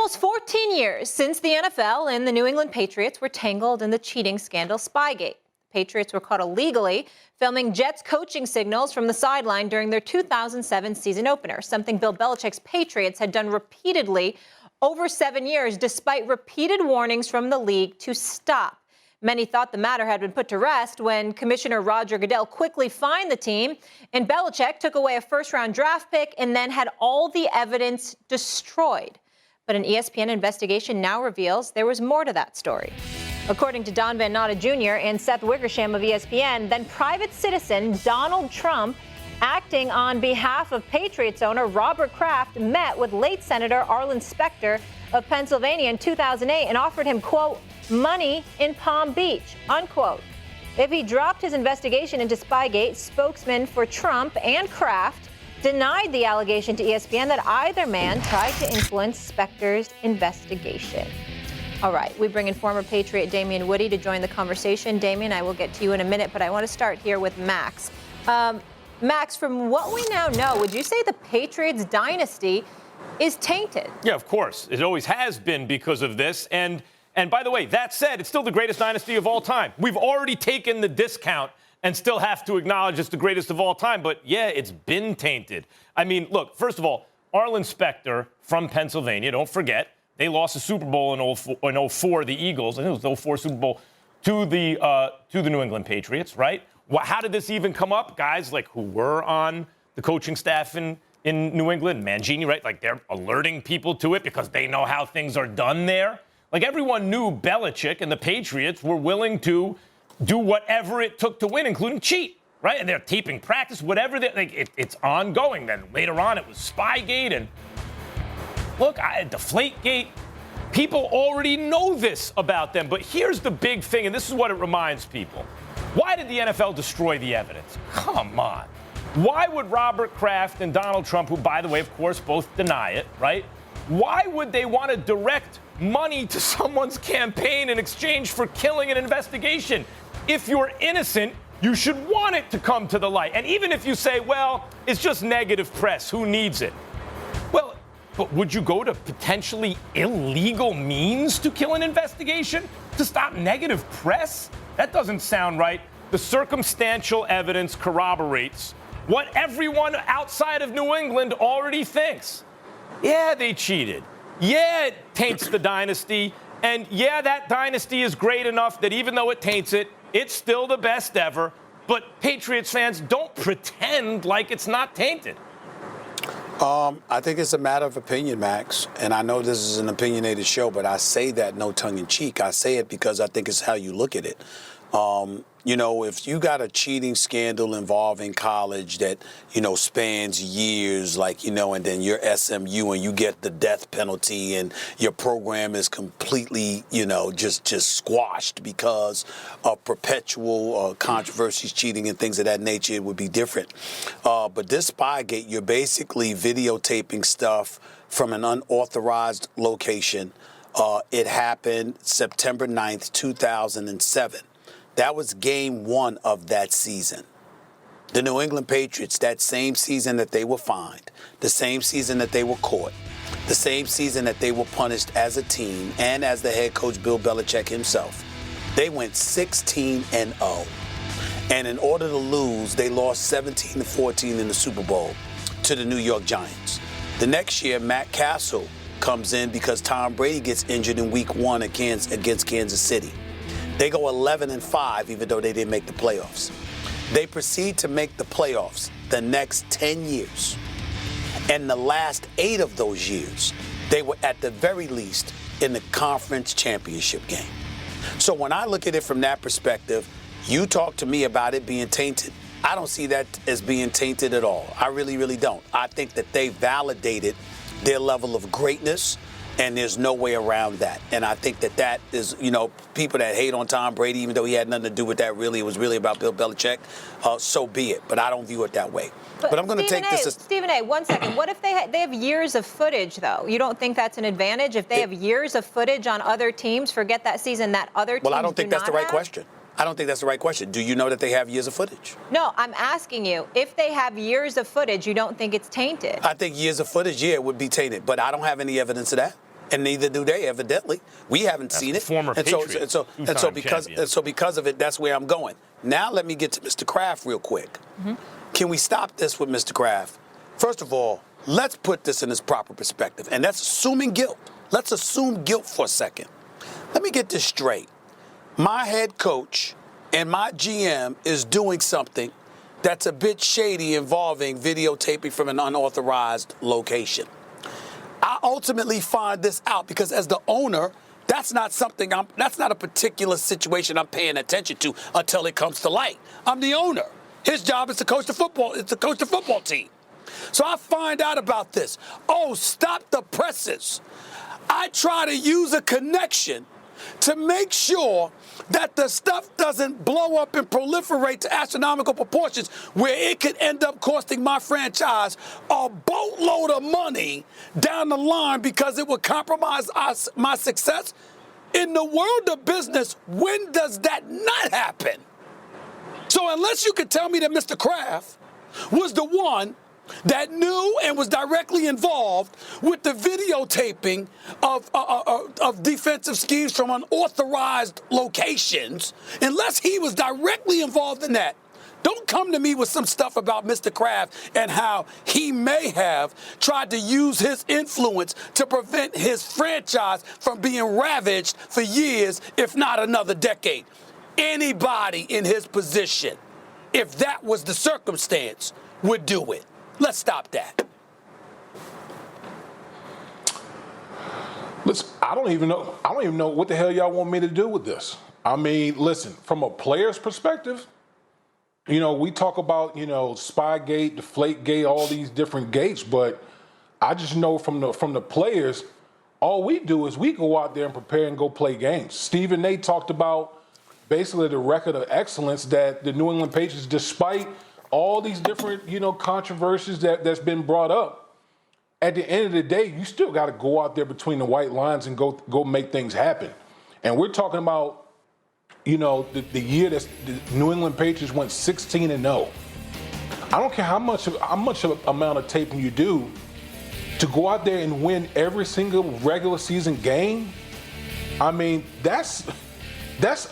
almost 14 years since the NFL and the New England Patriots were tangled in the cheating scandal Spygate. Patriots were caught illegally filming Jets coaching signals from the sideline during their 2007 season opener, something Bill Belichick's Patriots had done repeatedly over 7 years, despite repeated warnings from the league to stop. Many thought the matter had been put to rest when Commissioner Roger Goodell quickly fined the team, and Belichick took away a first-round draft pick and then had all the evidence destroyed. But an ESPN investigation now reveals there was more to that story. According to Don Van Natta Jr. and Seth Wickersham of ESPN, then private citizen Donald Trump, acting on behalf of Patriots owner Robert Kraft, met with late Senator Arlen Specter of Pennsylvania in 2008 and offered him, quote, money in Palm Beach, unquote, if he dropped his investigation into Spygate. Spokesman for Trump and Kraft denied the allegation to ESPN that either man tried to influence Specter's investigation. All right, we bring in former Patriot Damien Woody to join the conversation. Damien, I will get to you in a minute, but I want to start here with Max. Max, from what we now know, would you say the Patriots dynasty is tainted? Yeah, of course. It always has been because of this. And by the way, that said, it's still the greatest dynasty of all time. We've already taken the discount and still have to acknowledge it's the greatest of all time. But, yeah, it's been tainted. I mean, look, first of all, Arlen Specter from Pennsylvania, don't forget, they lost the Super Bowl in 04, the Eagles. I think it was the 04 Super Bowl to the New England Patriots, right? How did this even come up? Guys like who were on the coaching staff in New England, Mangini, right? Like they're alerting people to it because they know how things are done there. Like everyone knew Belichick and the Patriots were willing to do whatever it took to win, including cheat, right? And they're taping practice, whatever. It's ongoing. Then later on, it was Spygate and look, Deflategate. People already know this about them. But here's the big thing, and this is what it reminds people. Why did the NFL destroy the evidence? Come on. Why would Robert Kraft and Donald Trump, who, by the way, of course, both deny it, right? Why would they want to direct money to someone's campaign in exchange for killing an investigation? If you're innocent, you should want it to come to the light. And even if you say, well, it's just negative press, who needs it? Well, but would you go to potentially illegal means to kill an investigation? To stop negative press? That doesn't sound right. The circumstantial evidence corroborates what everyone outside of New England already thinks. Yeah, they cheated. Yeah, it taints the dynasty. And yeah, that dynasty is great enough that even though it taints it, it's still the best ever. But Patriots fans, don't pretend like it's not tainted. I think it's a matter of opinion, Max. And I know this is an opinionated show, but I say that no tongue in cheek. I say it because I think it's how you look at it. You know, if you got a cheating scandal involving college that, you know, spans years, like, you know, and then you're SMU and you get the death penalty and your program is completely, you know, just squashed because of perpetual controversies, cheating and things of that nature, it would be different. But this Spygate, you're basically videotaping stuff from an unauthorized location. It happened September 9th, 2007. That was game one of that season. The New England Patriots, that same season that they were fined, the same season that they were caught, the same season that they were punished as a team and as the head coach Bill Belichick himself, they went 16-0. And in order to lose, they lost 17-14 in the Super Bowl to the New York Giants. The next year, Matt Castle comes in because Tom Brady gets injured in week one against Kansas City. They go 11-5, even though they didn't make the playoffs. They proceed to make the playoffs the next 10 years. And the last 8 of those years, they were at the very least in the conference championship game. So when I look at it from that perspective, you talk to me about it being tainted. I don't see that as being tainted at all. I really, really don't. I think that they validated their level of greatness. And there's no way around that. And I think that is, you know, people that hate on Tom Brady, even though he had nothing to do with that, really, it was really about Bill Belichick. So be it. But I don't view it that way. But I'm going to take this as... Stephen A., 1 second. What if they have years of footage, though? You don't think that's an advantage? If they have years of footage on other teams, forget that season, that other teams Well, I don't think that's the right have? question. I don't think that's the right question. Do you know that they have years of footage? No, I'm asking you, if they have years of footage, you don't think it's tainted? I think years of footage, yeah, it would be tainted. But I don't have any evidence of that. and neither do they, evidently. We haven't seen it. Former Patriot, so because of it, that's where I'm going. Now let me get to Mr. Kraft real quick. Can we stop this with Mr. Kraft? First of all, let's put this in its proper perspective, and that's assuming guilt. Let's assume guilt for a second. Let me get this straight. My head coach and my GM is doing something that's a bit shady involving videotaping from an unauthorized location. I ultimately find this out because as the owner, that's not a particular situation I'm paying attention to until it comes to light. I'm the owner. His job is to coach the football team. So I find out about this. Oh, stop the presses. I try to use a connection to make sure that the stuff doesn't blow up and proliferate to astronomical proportions where it could end up costing my franchise a boatload of money down the line because it would compromise my success. In the world of business, when does that not happen? So unless you could tell me that Mr. Kraft was the one that knew and was directly involved with the videotaping of defensive schemes from unauthorized locations, unless he was directly involved in that, don't come to me with some stuff about Mr. Kraft and how he may have tried to use his influence to prevent his franchise from being ravaged for years, if not another decade. Anybody in his position, if that was the circumstance, would do it. Let's stop that. Listen, I don't even know what the hell y'all want me to do with this. I mean, listen, from a player's perspective, we talk about, Spygate, Deflategate, all these different gates, but I just know from the players, all we do is we go out there and prepare and go play games. Steve and Nate talked about basically the record of excellence that the New England Patriots, despite all these different, controversies that's been brought up, at the end of the day, you still got to go out there between the white lines and go make things happen. And we're talking about, the year that the New England Patriots went 16-0. I don't care how much amount of taping you do to go out there and win every single regular season game. I mean, that's next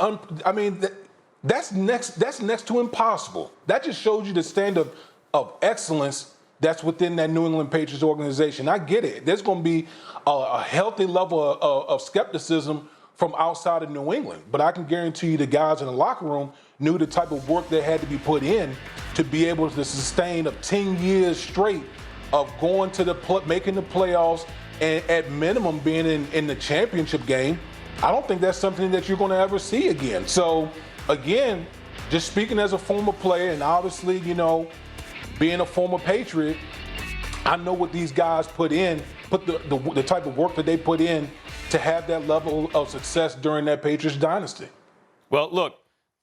to impossible. That just shows you the standard of excellence that's within that New England Patriots organization. I get it. There's going to be a healthy level of skepticism from outside of New England. But I can guarantee you the guys in the locker room knew the type of work that had to be put in to be able to sustain of 10 years straight of going to making the playoffs and at minimum being in the championship game. I don't think that's something that you're going to ever see again. So, again, just speaking as a former player and obviously, being a former Patriot, I know what these guys put the type of work that they put in to have that level of success during that Patriots dynasty. Well, look,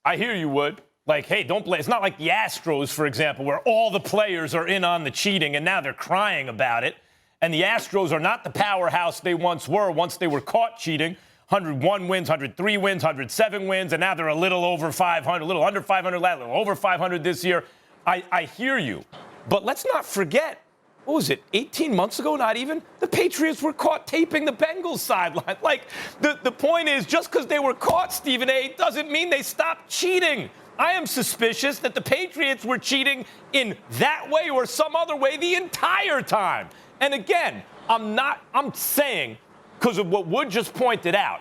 I hear you, Wood. Like, hey, don't blame. It's not like the Astros, for example, where all the players are in on the cheating and now they're crying about it. And the Astros are not the powerhouse they once were once they were caught cheating. 101 wins, 103 wins, 107 wins, and now they're a little over 500, a little under 500 last, a little over 500 this year. I hear you. But let's not forget, what was it, 18 months ago, not even? The Patriots were caught taping the Bengals sideline. Like, the point is, just because they were caught, Stephen A., doesn't mean they stopped cheating. I am suspicious that the Patriots were cheating in that way or some other way the entire time. And again, I'm saying, because of what Wood just pointed out,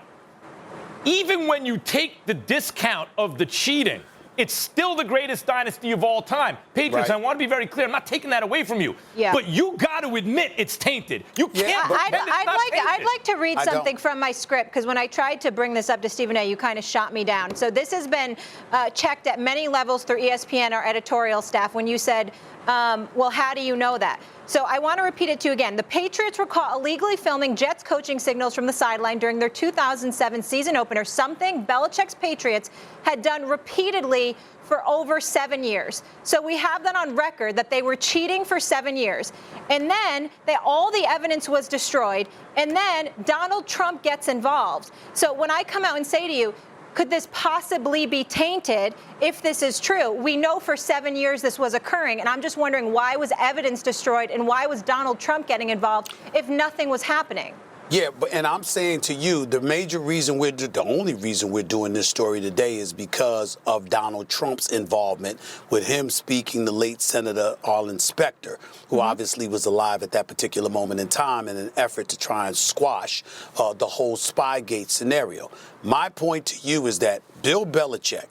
even when you take the discount of the cheating, it's still the greatest dynasty of all time. Patriots, right. I want to be very clear. I'm not taking that away from you. Yeah. But you got to admit it's tainted. You can't pretend it's not tainted. I'd like to read something from my script, because when I tried to bring this up to Stephen A., you kind of shot me down. So this has been checked at many levels through ESPN, our editorial staff, when you said, well, how do you know that? So I want to repeat it to you again. The Patriots were caught illegally filming Jets coaching signals from the sideline during their 2007 season opener, something Belichick's Patriots had done repeatedly for over 7 years. So we have that on record that they were cheating for 7 years. And then all the evidence was destroyed. And then Donald Trump gets involved. So when I come out and say to you, could this possibly be tainted if this is true? We know for 7 years this was occurring, and I'm just wondering, why was evidence destroyed and why was Donald Trump getting involved if nothing was happening? Yeah, and I'm saying to you, the only reason we're doing this story today is because of Donald Trump's involvement with him speaking to late Senator Arlen Specter, who obviously was alive at that particular moment in time, in an effort to try and squash the whole Spygate scenario. My point to you is that Bill Belichick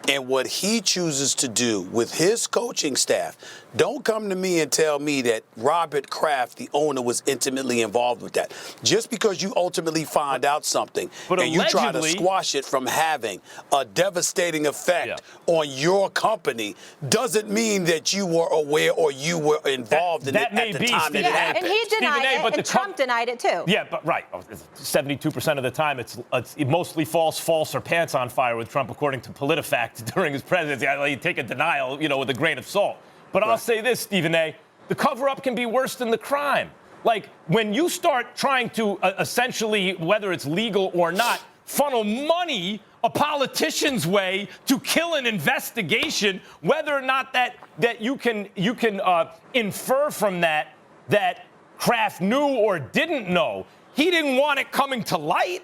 and what he chooses to do with his coaching staff, don't come to me and tell me that Robert Kraft, the owner, was intimately involved with that. Just because you ultimately find out something and you try to squash it from having a devastating effect on your company doesn't mean that you were aware or you were involved in it at the time that it happened. And he denied it, and Trump denied it too. Yeah, but right. 72% of the time, it's mostly false, or pants on fire with Trump, according to PolitiFact during his presidency. You take a denial, with a grain of salt. But I'll say this, Stephen A., the cover-up can be worse than the crime. Like, when you start trying to essentially, whether it's legal or not, funnel money a politician's way to kill an investigation, whether or not that you can infer from that Kraft knew or didn't know. He didn't want it coming to light,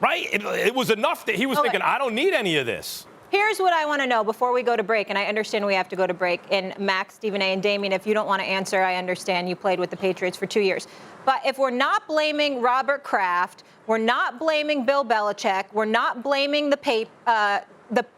right? It was enough that he was thinking, I don't need any of this. Here's what I want to know before we go to break, and I understand we have to go to break. And Max, Stephen A., and Damien, if you don't want to answer, I understand you played with the Patriots for 2 years. But if we're not blaming Robert Kraft, we're not blaming Bill Belichick, we're not blaming the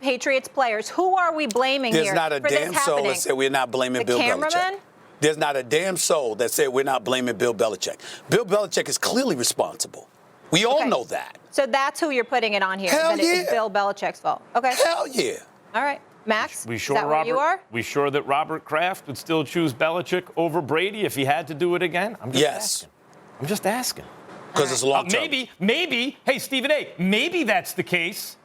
Patriots players, who are we blaming here? There's not a damn soul that said we're not blaming Bill Belichick. There's not a damn soul that said we're not blaming Bill Belichick. Bill Belichick is clearly responsible. We all know that. So that's who you're putting it on here. Hell that it's Bill Belichick's fault. Okay. Hell yeah. All right. Max, is that where you are? We sure that Robert Kraft would still choose Belichick over Brady if he had to do it again? I'm just asking. Because it's long term. Maybe, hey, Stephen A., maybe that's the case.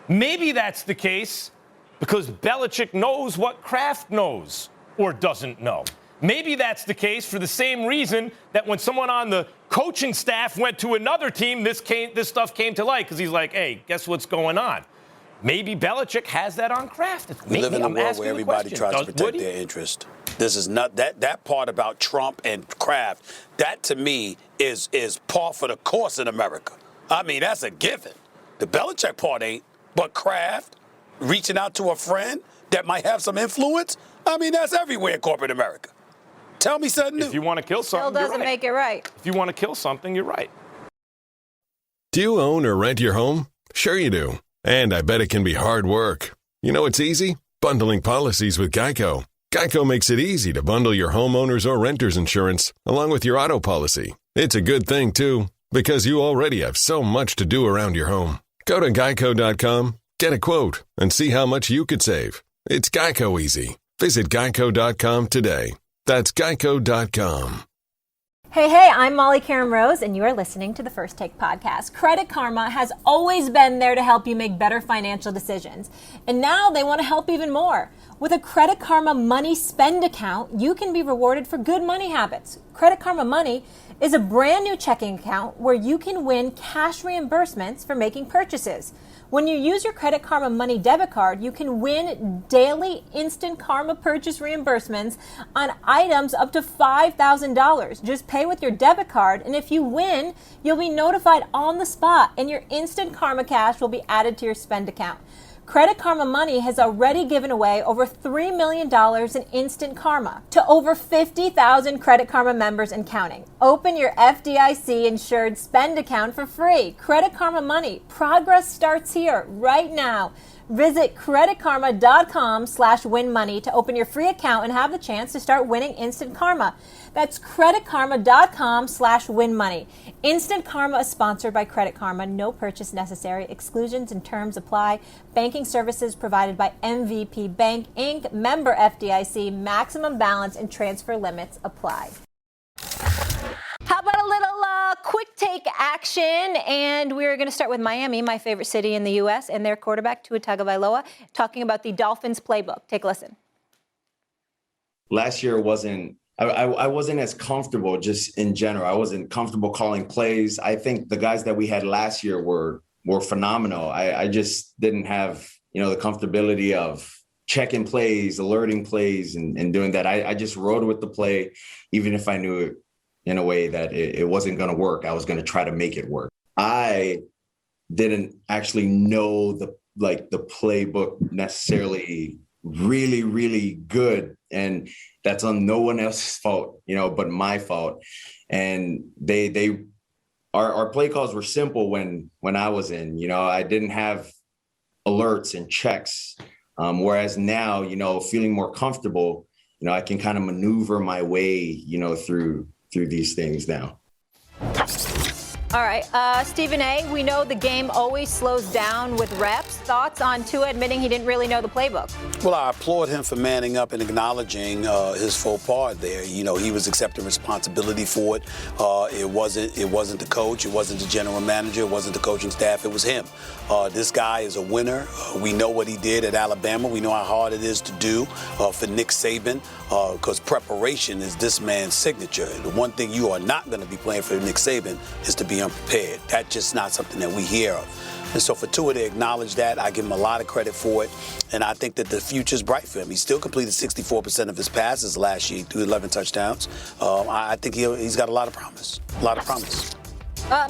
Maybe that's the case because Belichick knows what Kraft knows or doesn't know. Maybe that's the case for the same reason that when someone on the coaching staff went to another team, this stuff came to light because he's like, hey, guess what's going on? Maybe Belichick has that on Kraft. We live in a world where everybody tries to protect their interest. This is not that part about Trump and Kraft. That to me is par for the course in America. I mean, that's a given. The Belichick part ain't, but Kraft reaching out to a friend that might have some influence. I mean, that's everywhere in corporate America. Tell me something new. If you want to kill something, Still doesn't make it right. If you want to kill something, you're right. Do you own or rent your home? Sure you do. And I bet it can be hard work. You know it's easy? Bundling policies with Geico. Geico makes it easy to bundle your homeowners or renters insurance along with your auto policy. It's a good thing, too, because you already have so much to do around your home. Go to geico.com, get a quote, and see how much you could save. It's Geico easy. Visit geico.com today. That's geico.com. Hey, I'm Molly Karen Rose, and you are listening to the First Take podcast. Credit Karma has always been there to help you make better financial decisions. And now they want to help even more. With a Credit Karma Money Spend account, you can be rewarded for good money habits. Credit Karma Money is a brand new checking account where you can win cash reimbursements for making purchases. When you use your Credit Karma Money debit card, you can win daily instant Karma purchase reimbursements on items up to $5,000. Just pay with your debit card, and if you win, you'll be notified on the spot, and your instant Karma cash will be added to your spend account. Credit Karma Money has already given away over $3 million in instant Karma to over 50,000 Credit Karma members and counting. Open your FDIC-insured spend account for free. Credit Karma Money. Progress starts here, right now. Visit creditkarma.com/winmoney to open your free account and have the chance to start winning instant Karma. That's creditkarma.com/winmoney. Instant Karma is sponsored by Credit Karma. No purchase necessary. Exclusions and terms apply. Banking services provided by MVP Bank, Inc., member FDIC. Maximum balance and transfer limits apply. How about a little quick take action? And we're going to start with Miami, my favorite city in the U.S., and their quarterback, Tua Tagovailoa, talking about the Dolphins playbook. Take a listen. Last year I wasn't as comfortable just in general. I wasn't comfortable calling plays. I think the guys that we had last year were phenomenal. I just didn't have, the comfortability of checking plays, alerting plays, and doing that. I just rode with the play, even if I knew in a way that it wasn't going to work. I was going to try to make it work. I didn't actually know the playbook necessarily really, really good. And that's on no one else's fault, but my fault. And our play calls were simple when I was in, I didn't have alerts and checks. Whereas now, feeling more comfortable, I can kind of maneuver my way, through these things now. All right, Stephen A., we know the game always slows down with reps. Thoughts on Tua admitting he didn't really know the playbook? Well, I applaud him for manning up and acknowledging his faux pas there. He was accepting responsibility for it. It wasn't the coach. It wasn't the general manager. It wasn't the coaching staff. It was him. This guy is a winner. We know what he did at Alabama. We know how hard it is to do for Nick Saban because preparation is this man's signature. The one thing you are not going to be playing for Nick Saban is to be unprepared. That's just not something that we hear of. And so for Tua to acknowledge that, I give him a lot of credit for it. And I think that the future's bright for him. He still completed 64% of his passes last year through 11 touchdowns. I think he's got a lot of promise.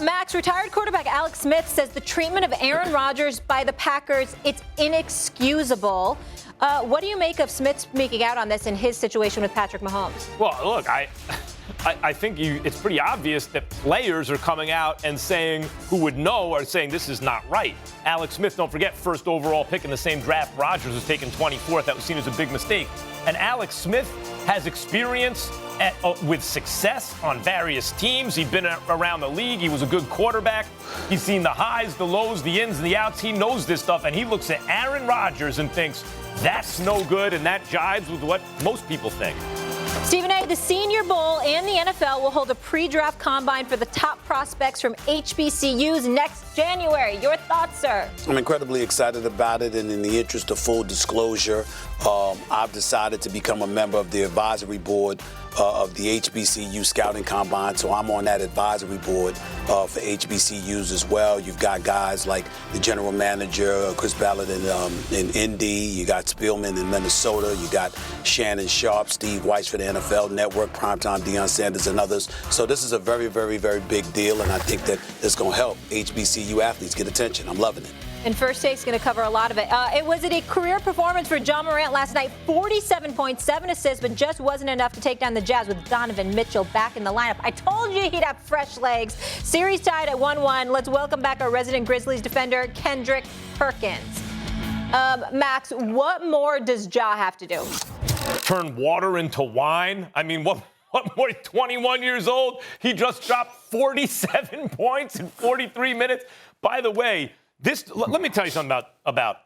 Max, retired quarterback Alex Smith says the treatment of Aaron Rodgers by the Packers, it's inexcusable. What do you make of Smith speaking out on this in his situation with Patrick Mahomes? Well, look, I think it's pretty obvious that players are coming out and saying, who would know, are saying this is not right. Alex Smith, don't forget, first overall pick in the same draft. Rodgers was taken 24th. That was seen as a big mistake. And Alex Smith has experience with success on various teams. He'd been around the league. He was a good quarterback. He's seen the highs, the lows, the ins and the outs. He knows this stuff. And he looks at Aaron Rodgers and thinks, that's no good, and that jives with what most people think. Stephen A., the Senior Bowl and the NFL will hold a pre-draft combine for the top prospects from HBCUs next January. Your thoughts, sir? I'm incredibly excited about it, and in the interest of full disclosure, I've decided to become a member of the advisory board of the HBCU Scouting Combine, so I'm on that advisory board for HBCUs as well. You've got guys like the general manager, Chris Ballard in Indy. You got Spielman in Minnesota. You got Shannon Sharp, Steve Weiss for the NFL Network, Primetime Deion Sanders, and others. So this is a very, very, very big deal, and I think that it's going to help HBCU athletes get attention. I'm loving it. And First Take's going to cover a lot of it. It was a career performance for John Morant last night. 47 points, 7 assists, but just wasn't enough to take down the Jazz with Donovan Mitchell back in the lineup. I told you he'd have fresh legs. Series tied at 1-1. Let's welcome back our resident Grizzlies defender, Kendrick Perkins. Max, what more does Ja have to do? Turn water into wine? I mean, what more? 21 years old. He just dropped 47 points in 43 minutes. By the way, let me tell you something about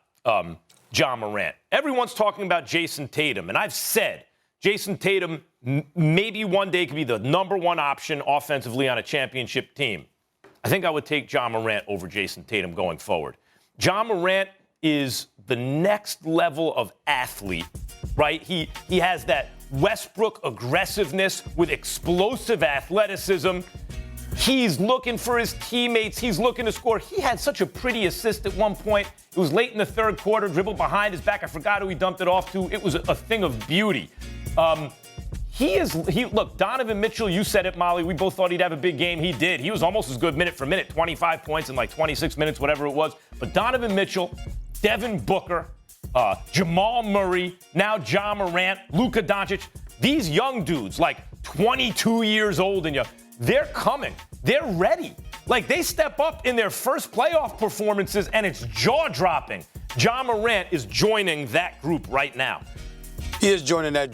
John Morant. Everyone's talking about Jason Tatum, and I've said Jason Tatum maybe one day could be the number one option offensively on a championship team. I think I would take John Morant over Jason Tatum going forward. John Morant is the next level of athlete, right? He has that Westbrook aggressiveness with explosive athleticism. He's looking for his teammates. He's looking to score. He had such a pretty assist at one point. It was late in the third quarter, dribbled behind his back. I forgot who he dumped it off to. It was a thing of beauty. Look, Donovan Mitchell, you said it, Molly. We both thought he'd have a big game. He did. He was almost as good minute for minute, 25 points in like 26 minutes, whatever it was. But Donovan Mitchell, Devin Booker, Jamal Murray, now John Morant, Luka Doncic, these young dudes, like 22 years old and young, they're coming. They're ready. Like, they step up in their first playoff performances, and it's jaw-dropping. John Morant is joining that group right now. He is joining that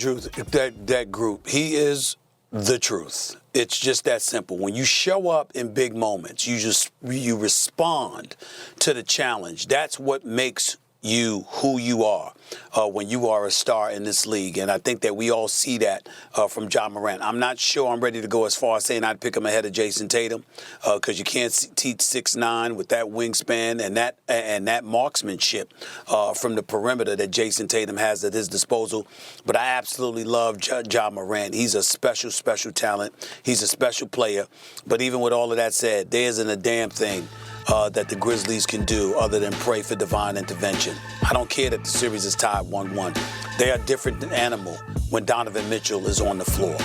group. He is the truth. It's just that simple. When you show up in big moments, you respond to the challenge. That's what makes you who you are when you are a star in this league. And I think that we all see that from John Morant. I'm not sure I'm ready to go as far as saying I'd pick him ahead of Jason Tatum because you can't teach 6'9" with that wingspan and that marksmanship from the perimeter that Jason Tatum has at his disposal. But I absolutely love John Morant. He's a special, special talent. He's a special player. But even with all of that said, there isn't a damn thing that the Grizzlies can do other than pray for divine intervention. I don't care that the series is tied 1-1. They are a different animal when Donovan Mitchell is on the floor.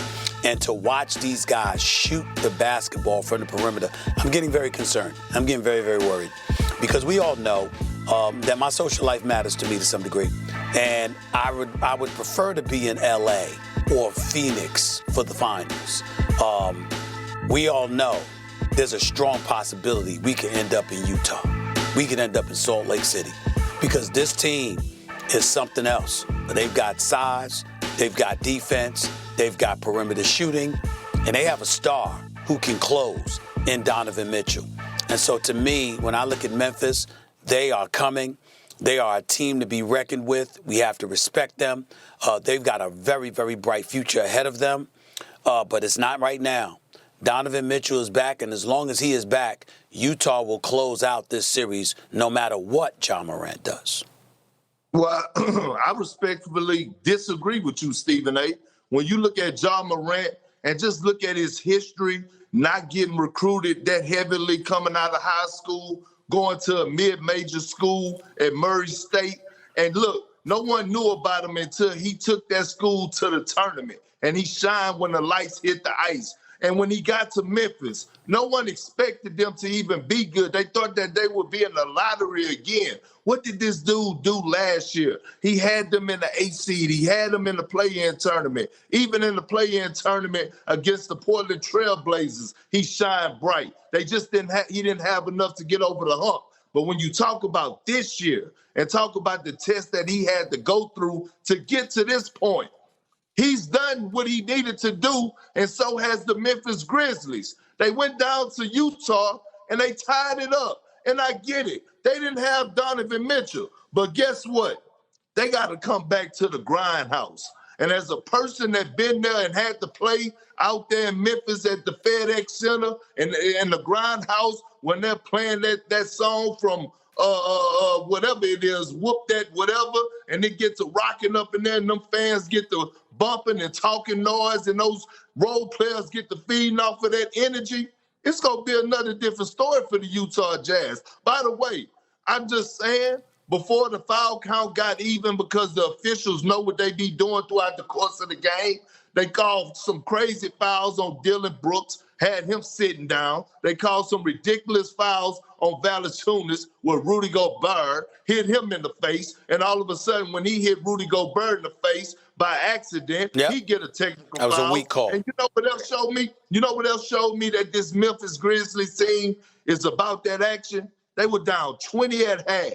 and to watch these guys shoot the basketball from the perimeter, I'm getting very concerned. I'm getting very, very worried because we all know that my social life matters to me to some degree. And I would prefer to be in LA or Phoenix for the finals. We all know there's a strong possibility we could end up in Utah. We could end up in Salt Lake City because this team is something else. They've got size, they've got defense, they've got perimeter shooting, and they have a star who can close in Donovan Mitchell. And so to me, when I look at Memphis, they are coming. They are a team to be reckoned with. We have to respect them. They've got a very, very bright future ahead of them, but it's not right now. Donovan Mitchell is back, and as long as he is back, Utah will close out this series no matter what Ja Morant does. Well, I respectfully disagree with you, Stephen A. When you look at Ja Morant and just look at his history, not getting recruited that heavily coming out of high school, going to a mid-major school at Murray State. And look, no one knew about him until he took that school to the tournament. And he shined when the lights hit the ice. And when he got to Memphis, no one expected them to even be good. They thought that they would be in the lottery again. What did this dude do last year? He had them in the 8th seed. He had them in the play-in tournament. Even in the play-in tournament against the Portland Trail Blazers, he shined bright. They just he didn't have enough to get over the hump. But when you talk about this year and talk about the test that he had to go through to get to this point, he's done what he needed to do, and so has the Memphis Grizzlies. They went down to Utah, and they tied it up. And I get it. They didn't have Donovan Mitchell. But guess what? They got to come back to the grindhouse. And as a person that been there and had to play out there in Memphis at the FedEx Center and the grindhouse when they're playing that song from whatever it is, whoop that whatever, and it gets to rocking up in there, and them fans get to bumping and talking noise, and those role players get to feeding off of that energy, it's going to be another different story for the Utah Jazz. By the way, I'm just saying, before the foul count got even because the officials know what they be doing throughout the course of the game, they called some crazy fouls on Dylan Brooks, had him sitting down. They called some ridiculous fouls on Valanciunas where Rudy Gobert hit him in the face. And all of a sudden, when he hit Rudy Gobert in the face by accident, he get a technical foul. That was a weak call. And you know what else showed me? You know what else showed me that this Memphis Grizzlies team is about that action? They were down 20 at half.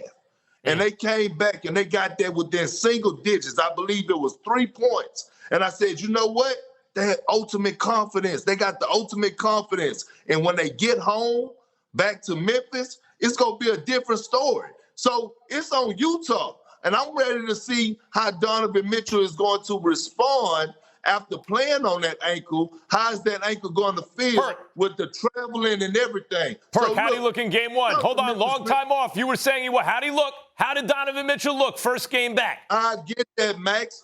And they came back and they got there within single digits. I believe it was 3 points. And I said, you know what? They had ultimate confidence. They got the ultimate confidence. And when they get home back to Memphis, it's going to be a different story. So it's on Utah. And I'm ready to see how Donovan Mitchell is going to respond after playing on that ankle. How's that ankle going to feel with the traveling and everything? Perk, how'd he look in game one? Hold on, long time off. You were saying, how'd he look? How did Donovan Mitchell look first game back? I get that, Max.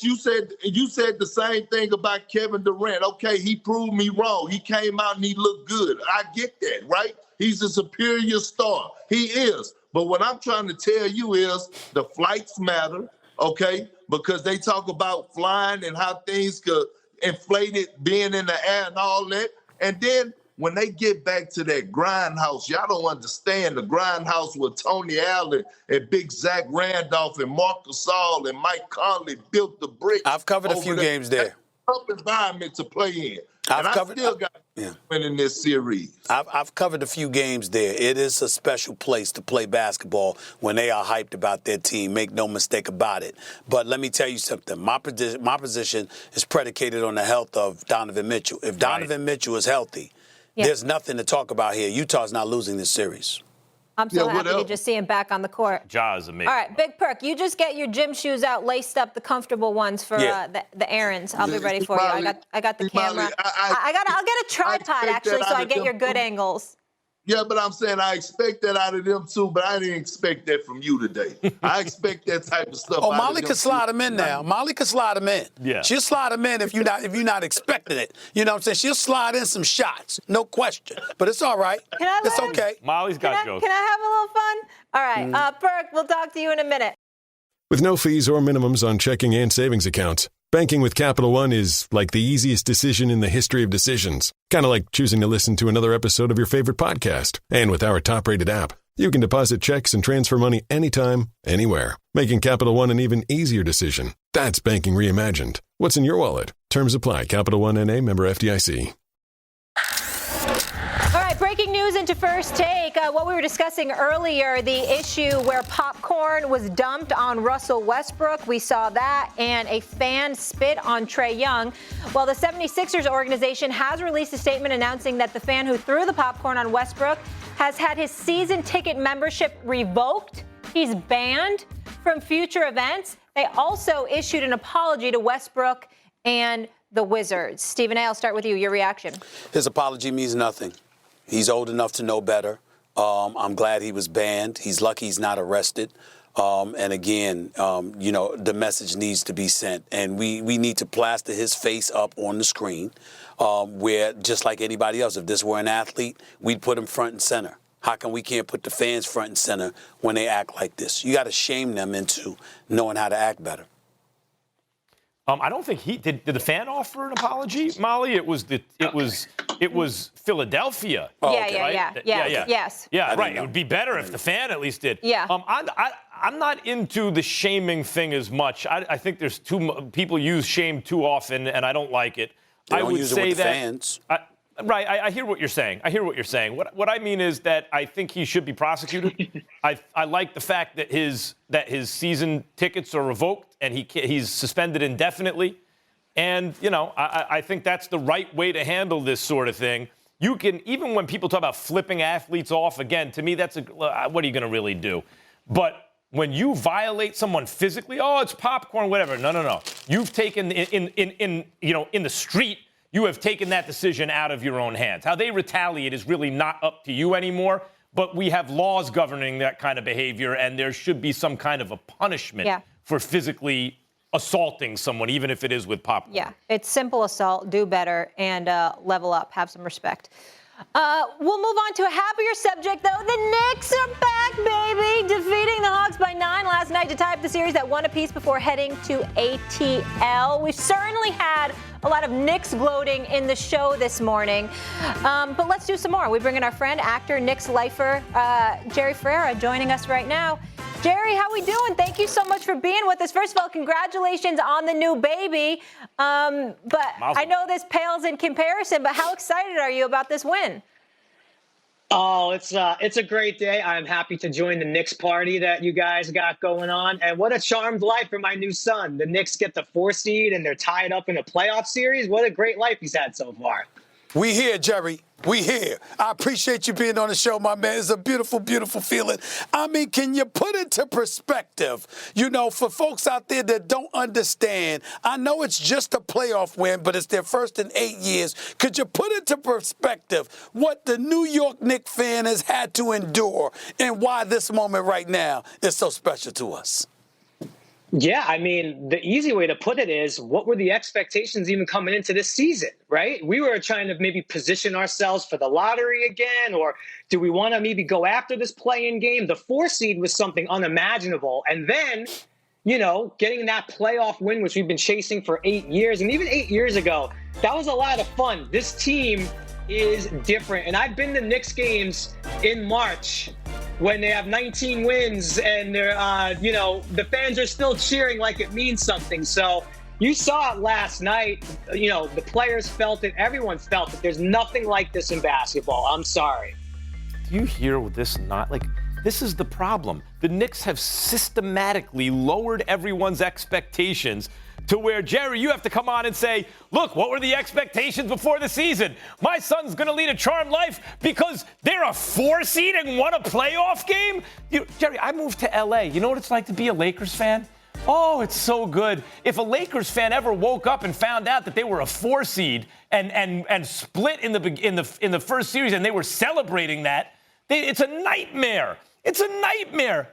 You said the same thing about Kevin Durant. Okay, he proved me wrong. He came out and he looked good. I get that, right? He's a superior star. He is. But what I'm trying to tell you is the flights matter, okay? Because they talk about flying and how things could inflate it, being in the air and all that. And then when they get back to that grindhouse, y'all don't understand the grindhouse with Tony Allen and Big Zach Randolph and Marc Gasol and Mike Conley built the brick. I've covered a few games there. Tough environment to play in. I still got winning this series. I've covered a few games there. It is a special place to play basketball when they are hyped about their team. Make no mistake about it. But let me tell you something. My position is predicated on the health of Donovan Mitchell. If Donovan Mitchell is healthy, there's nothing to talk about here. Utah's not losing this series. I'm so happy to just see him back on the court. Ja is amazing. All right, Big Perk, you just get your gym shoes out, laced up, the comfortable ones for the errands. I'll be ready for you. I got the camera. I'll get a tripod actually, so I get your good angles. Yeah, but I'm saying I expect that out of them too, but I didn't expect that from you today. I expect that type of stuff. Oh, Molly could slide them in now. Molly could slide them in. Yeah. She'll slide them in if you're not expecting it. You know what I'm saying? She'll slide in some shots, no question. But it's all right. It's okay. Molly's got jokes. Can I have a little fun? All right, Perk, we'll talk to you in a minute. With no fees or minimums on checking and savings accounts, Banking with Capital One is like the easiest decision in the history of decisions. Kind of like choosing to listen to another episode of your favorite podcast. And with our top-rated app, you can deposit checks and transfer money anytime, anywhere, making Capital One an even easier decision. That's banking reimagined. What's in your wallet? Terms apply. Capital One N.A. member FDIC. All right, breaking news into First Take. What we were discussing earlier, the issue where popcorn was dumped on Russell Westbrook. We saw that, and a fan spit on Trae Young. Well, the 76ers organization has released a statement announcing that the fan who threw the popcorn on Westbrook has had his season ticket membership revoked. He's banned from future events. They also issued an apology to Westbrook and the Wizards. Stephen A., I'll start with you. Your reaction. His apology means nothing. He's old enough to know better. I'm glad he was banned. He's lucky he's not arrested. And again, the message needs to be sent. And we need to plaster his face up on the screen where, just like anybody else, if this were an athlete, we'd put him front and center. How come we can't put the fans front and center when they act like this? You got to shame them into knowing how to act better. I don't think he did. Did the fan offer an apology, Molly? It was Philadelphia. Oh, okay. Yes. Yeah, right. It would be better if the fan at least did. Yeah. I'm not into the shaming thing as much. I think there's people use shame too often, and I don't like it. They I don't would use it say with the that. fans. Right, I hear what you're saying. What I mean is that I think he should be prosecuted. I like the fact that his season tickets are revoked and he's suspended indefinitely. And, I think that's the right way to handle this sort of thing. You can, even when people talk about flipping athletes off, again, to me, what are you going to really do? But when you violate someone physically, it's popcorn, whatever. No. You've taken in the street. You have taken that decision out of your own hands. How they retaliate is really not up to you anymore, but we have laws governing that kind of behavior, and there should be some kind of a punishment for physically assaulting someone, even if it is with popcorn. Yeah, it's simple assault. Do better and level up. Have some respect. We'll move on to a happier subject, though. The Knicks are back, baby, defeating the Hawks by 9 last night to tie up the series at 1 apiece before heading to ATL. We've certainly had a lot of Knicks gloating in the show this morning, but let's do some more. We bring in our friend, actor, Knicks lifer, Jerry Ferreira, joining us right now. Jerry, how we doing? Thank you so much for being with us. First of all, congratulations on the new baby. But I know this pales in comparison, but how excited are you about this win? Oh, it's a great day. I'm happy to join the Knicks party that you guys got going on. And what a charmed life for my new son. The Knicks get the 4 seed and they're tied up in a playoff series. What a great life he's had so far. We here, Jerry. We here. I appreciate you being on the show, my man. It's a beautiful, beautiful feeling. I mean, can you put it to perspective? For folks out there that don't understand, I know it's just a playoff win, but it's their first in 8 years. Could you put it to perspective what the New York Knicks fan has had to endure and why this moment right now is so special to us? Yeah, I mean, the easy way to put it is, what were the expectations even coming into this season, right? We were trying to maybe position ourselves for the lottery again, or do we want to maybe go after this play-in game? The 4 seed was something unimaginable. And then, getting that playoff win, which we've been chasing for 8 years, and even 8 years ago, that was a lot of fun. This team is different. And I've been to Knicks games in March when they have 19 wins and they're, the fans are still cheering like it means something. So you saw it last night. The players felt it. Everyone felt it. There's nothing like this in basketball. I'm sorry. Do you hear this this is the problem. The Knicks have systematically lowered everyone's expectations to where, Jerry, you have to come on and say, look, what were the expectations before the season? My son's going to lead a charmed life because they're a 4 seed and won a playoff game? Jerry, I moved to L.A. You know what it's like to be a Lakers fan? Oh, it's so good. If a Lakers fan ever woke up and found out that they were a 4 seed and split in the first series and they were celebrating that, it's a nightmare. It's a nightmare.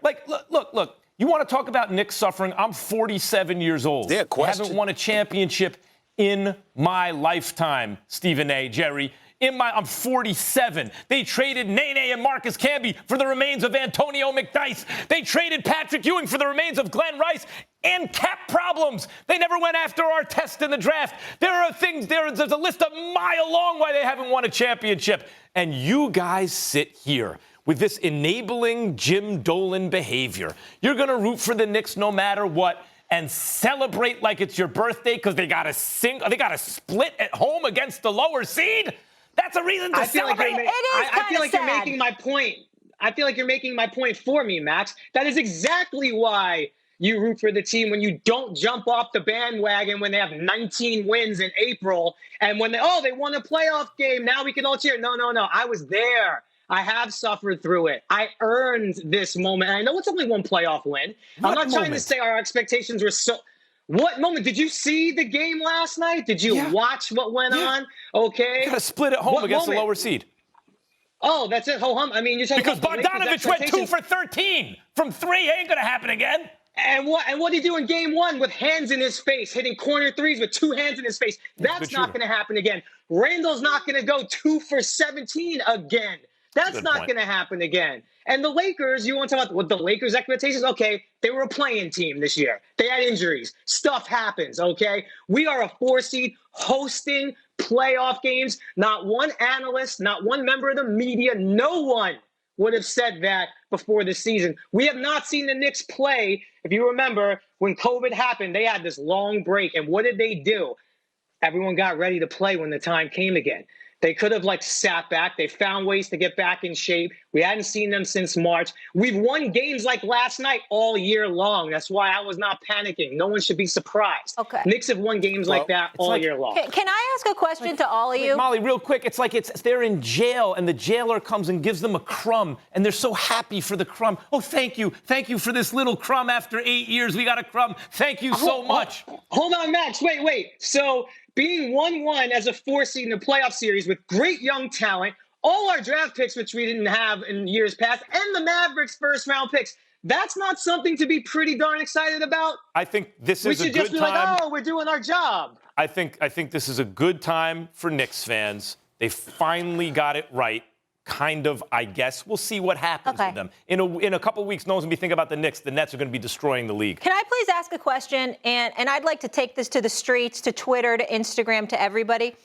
Look. You want to talk about Knicks suffering? I'm 47 years old. Yeah, question. I haven't won a championship in my lifetime, Stephen A., Jerry. I'm 47. They traded Nene and Marcus Camby for the remains of Antonio McDyess. They traded Patrick Ewing for the remains of Glenn Rice and cap problems. They never went after our test in the draft. There are things, there's a list a mile long why they haven't won a championship. And you guys sit here with this enabling Jim Dolan behavior. You're going to root for the Knicks no matter what and celebrate like it's your birthday because they got a split at home against the lower seed? That's a reason to celebrate. I feel like you're making my point. I feel like you're making my point for me, Max. That is exactly why you root for the team when you don't jump off the bandwagon when they have 19 wins in April and when they won a playoff game. Now we can all cheer. No. I was there. I have suffered through it. I earned this moment. And I know it's only one playoff win. I'm not trying to say our expectations were so. What moment? Did you see the game last night? Did you watch what went on? Okay. Got to split at home against the lower seed. Oh, that's it. Ho hum. I mean, you're talking because about Bogdanovich went 2 for 13 from 3. Ain't gonna happen again. And what did he do in game 1 with hands in his face, hitting corner threes with 2 hands in his face? That's not going to happen again. Randall's not going to go 2 for 17 again. That's not going to happen again. And the Lakers, you want to talk about what the Lakers' expectations? Okay, they were a playing team this year. They had injuries. Stuff happens, okay? We are a 4 seed hosting playoff games. Not one analyst, not one member of the media, no one would have said that before the season. We have not seen the Knicks play. If you remember, when COVID happened, they had this long break. And what did they do? Everyone got ready to play when the time came again. They could have sat back. They found ways to get back in shape. We hadn't seen them since March. We've won games like last night all year long. That's why I was not panicking. No one should be surprised. Okay. Knicks have won games like that all year long. Can I ask a question to all of you? Molly, real quick, it's like they're in jail and the jailer comes and gives them a crumb and they're so happy for the crumb. Oh, thank you. Thank you for this little crumb. After 8 years, we got a crumb. Thank you so much. Hold on, Max. Wait. So being 1-1 as a 4 seed in the playoff series with great young talent, all our draft picks, which we didn't have in years past, and the Mavericks' first-round picks, that's not something to be pretty darn excited about? I think this is a good time. We should just be like, we're doing our job. I think this is a good time for Knicks fans. They finally got it right. Kind of, I guess. We'll see what happens with them. In a couple of weeks, no one's going to be thinking about the Knicks. The Nets are going to be destroying the league. Can I please ask a question? And I'd like to take this to the streets, to Twitter, to Instagram, to everybody.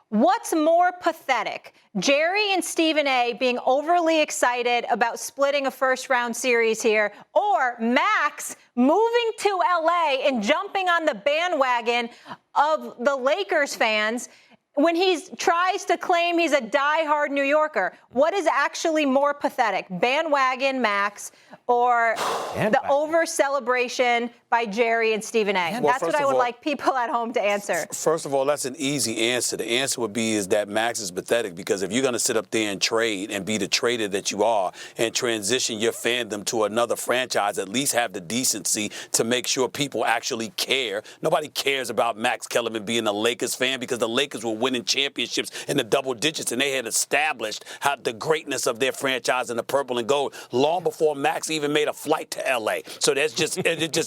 What's more pathetic? Jerry and Stephen A. being overly excited about splitting a first-round series here, or Max moving to L.A. and jumping on the bandwagon of the Lakers fans when he tries to claim he's a diehard New Yorker? What is actually more pathetic, bandwagon Max or the over-celebration by Jerry and Stephen A? Well, that's what I would like people at home to answer. First of all, that's an easy answer. The answer would be is that Max is pathetic, because if you're going to sit up there and trade and be the trader that you are and transition your fandom to another franchise, at least have the decency to make sure people actually care. Nobody cares about Max Kellerman being a Lakers fan, because the Lakers were winning championships in the double digits, and they had established how the greatness of their franchise in the purple and gold long before Max even made a flight to L.A. So that's just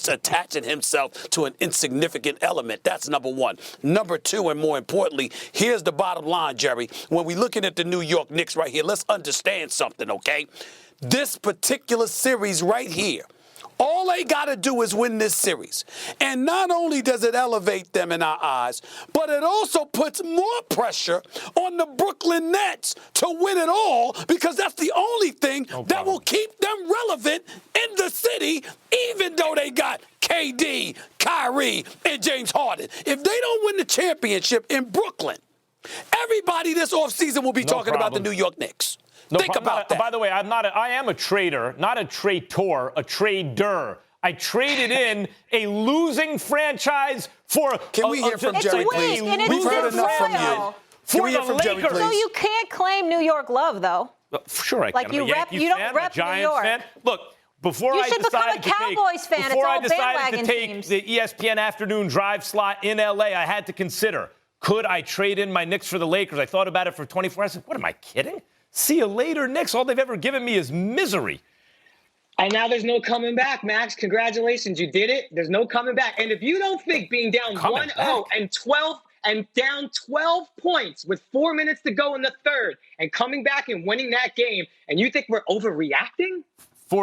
attaching himself to an insignificant element. That's number one. Number two, and more importantly, here's the bottom line, Jerry. When we're looking at the New York Knicks right here, let's understand something, okay? This particular series right here, all they got to do is win this series. And not only does it elevate them in our eyes, but it also puts more pressure on the Brooklyn Nets to win it all, because that's the only thing that will keep them relevant in the city, even though they got KD, Kyrie, and James Harden. If they don't win the championship in Brooklyn, everybody this offseason will be talking about the New York Knicks. Think about that. By the way, I am a trader, not a traitor, a trader. I traded in a losing franchise for. Can we hear from Jerry, please? We've heard enough from you. Can we hear from Jerry, please? So you can't claim New York love, though. Sure, I can. Like you don't rep New York. Fan. Look, before I decided to take the ESPN afternoon drive slot in LA, I had to consider, could I trade in my Knicks for the Lakers? I thought about it for 24 hours. I said, what, am I kidding? See you later, Knicks. All they've ever given me is misery. And now there's no coming back, Max. Congratulations. You did it. There's no coming back. And if you don't think being down 1-0 and 12 and down 12 points with 4 minutes to go in the third and coming back and winning that game, and you think we're overreacting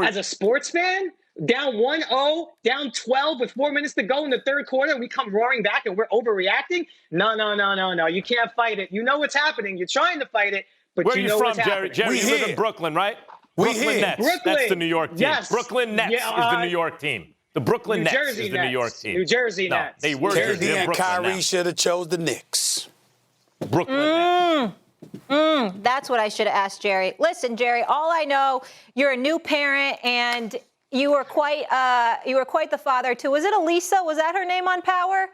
as a sports fan? Down 1-0, down 12 with 4 minutes to go in the third quarter, and we come roaring back and we're overreacting? No. You can't fight it. You know what's happening. You're trying to fight it, but Where you are know you from, what's Jerry? happening. Jerry, you live in Brooklyn, right? Brooklyn Nets. Brooklyn. That's the New York team. Yes. Brooklyn Nets is the New York team. The Brooklyn Nets is the New York team. New Jersey no, Nets. They were KD and Brooklyn Kyrie now. should have chose the Knicks. Brooklyn Nets. That's what I should have asked Jerry. Listen, Jerry, all I know, you're a new parent and you were quite the father too. Was it Elisa? Was that her name on Power?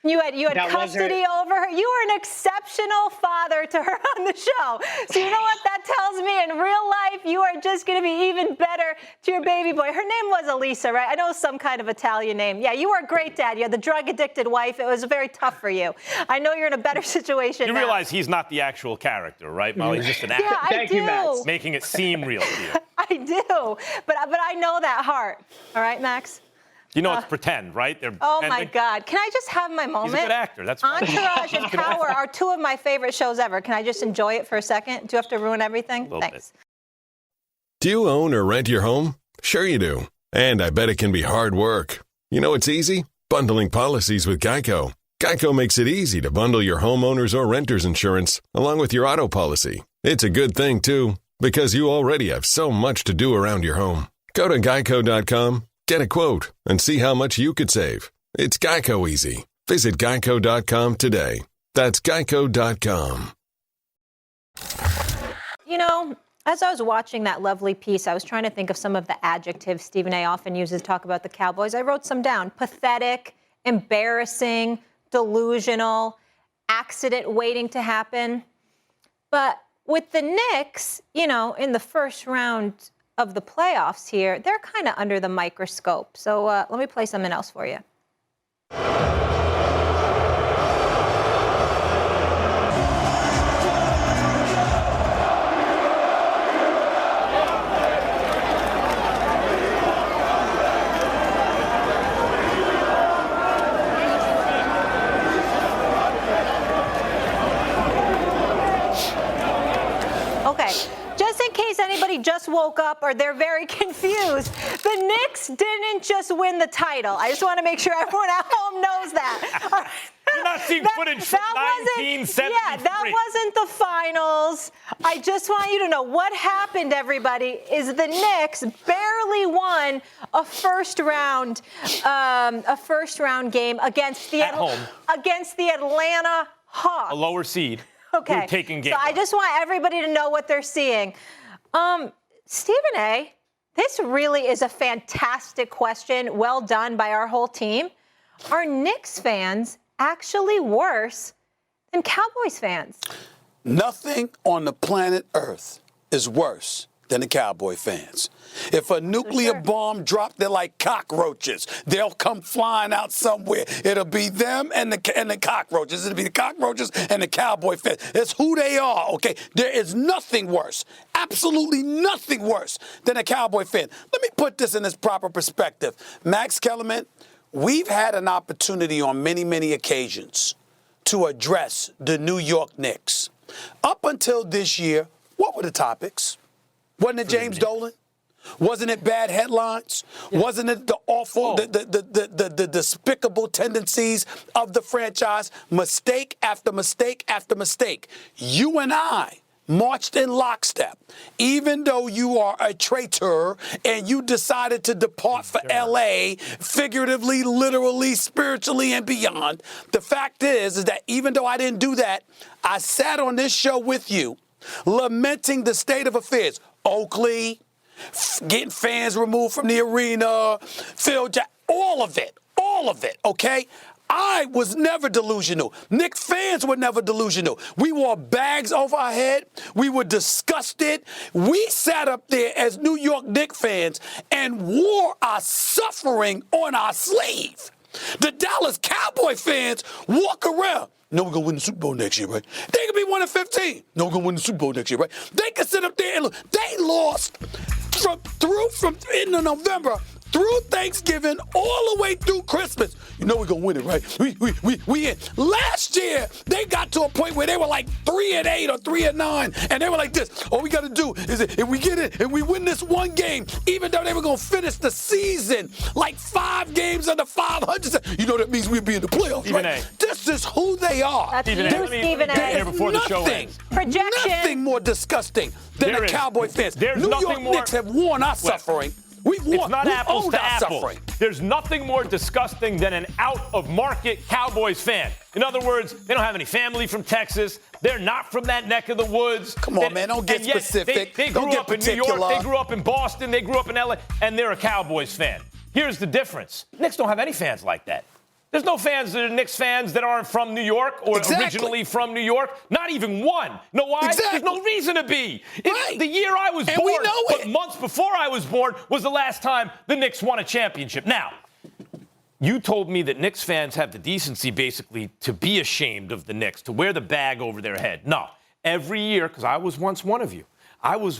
You had custody over her. You were an exceptional father to her on the show. So you know what that tells me? In real life, you are just going to be even better to your baby boy. Her name was Elisa, right? I know it was some kind of Italian name. Yeah, you were a great dad. You had the drug-addicted wife. It was very tough for you. I know you're in a better situation You now. realize he's not the actual character, right, Molly? He's just an actor. Yeah, I do. Max. Making it seem real to you. I do. But I know that heart. All right, Max? You know it's pretend, right? They're Oh, my pretending. God. Can I just have my moment? He's a good actor. That's right. Entourage and Power are two of my favorite shows ever. Can I just enjoy it for a second? Do you have to ruin everything? Thanks. Do you own or rent your home? Sure you do. And I bet it can be hard work. You know it's easy? Bundling policies with Geico. Geico makes it easy to bundle your homeowners or renters insurance along with your auto policy. It's a good thing, too, because you already have so much to do around your home. Go to geico.com, get a quote, and see how much you could save. It's Geico easy. Visit geico.com today. That's geico.com. You know, as I was watching that lovely piece, I was trying to think of some of the adjectives Stephen A. often uses to talk about the Cowboys. I wrote some down. Pathetic, embarrassing, delusional, accident waiting to happen. But with the Knicks, you know, in the first round of the playoffs here, they're kind of under the microscope. So let me play something else for you. Okay, just in case anybody just woke up or they're very confused, the Knicks didn't just win the title. I just want to make sure everyone at home knows that. All right. You're not seeing footage from 1973. Yeah, that wasn't the finals. I just want you to know what happened, everybody, is the Knicks barely won a first round game against the Atlanta Hawks. A lower seed. Okay. Who've taken game. So I just want everybody to know what they're seeing. Stephen A., this really is a fantastic question. Well done by our whole team. Are Knicks fans actually worse than Cowboys fans? Nothing on the planet Earth is worse than the Cowboy fans. If a nuclear bomb dropped, they're like cockroaches. They'll come flying out somewhere. It'll be them and the cockroaches. It'll be the cockroaches and the Cowboy fans. It's who they are, okay? There is nothing worse, absolutely nothing worse than a Cowboy fan. Let me put this in its proper perspective. Max Kellerman, we've had an opportunity on many, many occasions to address the New York Knicks. Up until this year, what were the topics? Wasn't it James Dolan? Wasn't it bad headlines? Yeah. Wasn't it the awful, the despicable tendencies of the franchise? Mistake after mistake after mistake. You and I marched in lockstep, even though you are a traitor and you decided to depart for L.A., figuratively, literally, spiritually, and beyond. The fact is that even though I didn't do that, I sat on this show with you, lamenting the state of affairs. Oakley, getting fans removed from the arena, Phil Jackson, all of it, okay? I was never delusional. Knicks fans were never delusional. We wore bags over our head. We were disgusted. We sat up there as New York Knicks fans and wore our suffering on our sleeve. The Dallas Cowboy fans walk around. No, we're going to win the Super Bowl next year, right? They could be 1-15. No, we're going to win the Super Bowl next year, right? They could sit up there and look. They lost from in November through Thanksgiving all the way through Christmas. You know we're going to win it, right? We in. Last year, they got to a point where they were like 3-8 or 3-9, and they were like this. All we got to do is if we get it and we win this one game, even though they were going to finish the season like 5 games under 500, you know that means we'll be in the playoffs, Stephen right? A. This is who they are. That's Stephen you, A. Let me Stephen get A. here before the show ends. Projection. Nothing more disgusting than the Cowboy fans. There's New nothing York more. Knicks have worn our suffering. We've It's not apples owned to our apples. suffering. There's nothing more disgusting than an out-of-market Cowboys fan. In other words, they don't have any family from Texas. They're not from that neck of the woods. Come on, man, don't get specific. They Don't grew get up in New York. particular. They grew up in Boston. They grew up in L.A., and they're a Cowboys fan. Here's the difference. Knicks don't have any fans like that. There's no fans that are Knicks fans that aren't from New York or originally from New York. Not even one. Know why? Exactly. There's no reason to be. Right. The year I was And born, we know but it. months before I was born, was the last time the Knicks won a championship. Now, you told me that Knicks fans have the decency, basically, to be ashamed of the Knicks, to wear the bag over their head. No. Every year, because I was once one of you, I was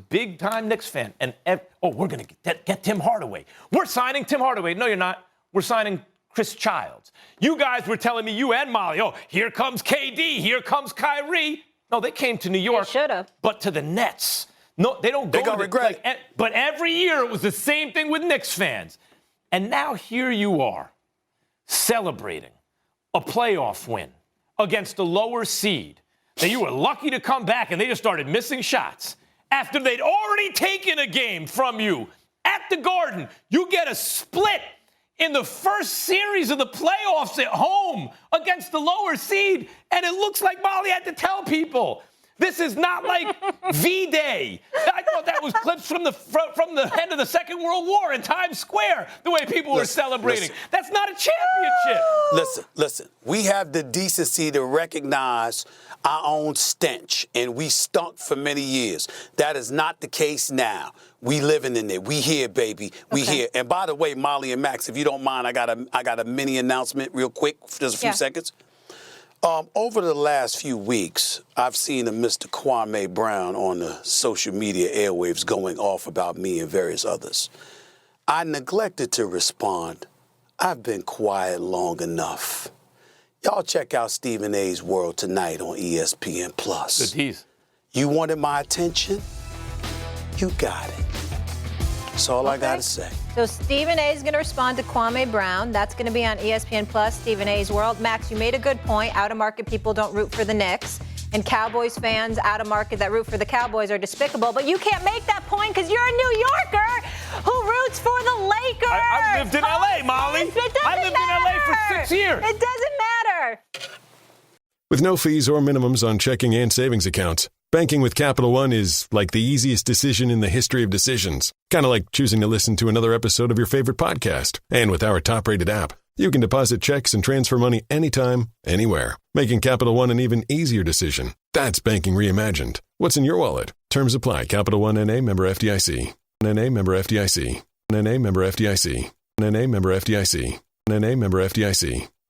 big-time Knicks fan. And, we're going to get Tim Hardaway. We're signing Tim Hardaway. No, you're not. We're signing Chris Childs. You guys were telling me, you and Molly, here comes KD, here comes Kyrie. No, they came to New York. They should have. But to the Nets. No, they don't go. They're gonna regret it. But every year it was the same thing with Knicks fans. And now here you are, celebrating a playoff win against a lower seed. That you were lucky to come back and they just started missing shots. After they'd already taken a game from you at the Garden, you get a split in the first series of the playoffs at home against the lower seed, and it looks like Molly had to tell people, this is not like V-Day. I thought that was clips from the end of the Second World War in Times Square, the way people were celebrating. That's not a championship. Listen. We have the decency to recognize our own stench, and we stunk for many years. That is not the case now. We living in it. We here, baby. We here. And by the way, Molly and Max, if you don't mind, I got a mini announcement real quick, just a few seconds. Over the last few weeks, I've seen a Mr. Kwame Brown on the social media airwaves going off about me and various others. I neglected to respond. I've been quiet long enough. Y'all check out Stephen A's World tonight on ESPN+. Good tease. You wanted my attention? You got it. That's all I got to say. So Stephen A is going to respond to Kwame Brown. That's going to be on ESPN+, Stephen A's World. Max, you made a good point. Out-of-market people don't root for the Knicks. And Cowboys fans out of market that root for the Cowboys are despicable. But you can't make that point because you're a New Yorker who roots for the Lakers. I've lived in L.A., Molly. I lived in L.A. for 6 years. It doesn't matter. With no fees or minimums on checking and savings accounts, banking with Capital One is like the easiest decision in the history of decisions. Kind of like choosing to listen to another episode of your favorite podcast. And with our top-rated app, you can deposit checks and transfer money anytime, anywhere, making Capital One an even easier decision. That's banking reimagined. What's in your wallet? Terms apply. Capital One N.A. member FDIC. N.A. member FDIC. N.A. member FDIC. N.A. member FDIC. N.A. member FDIC.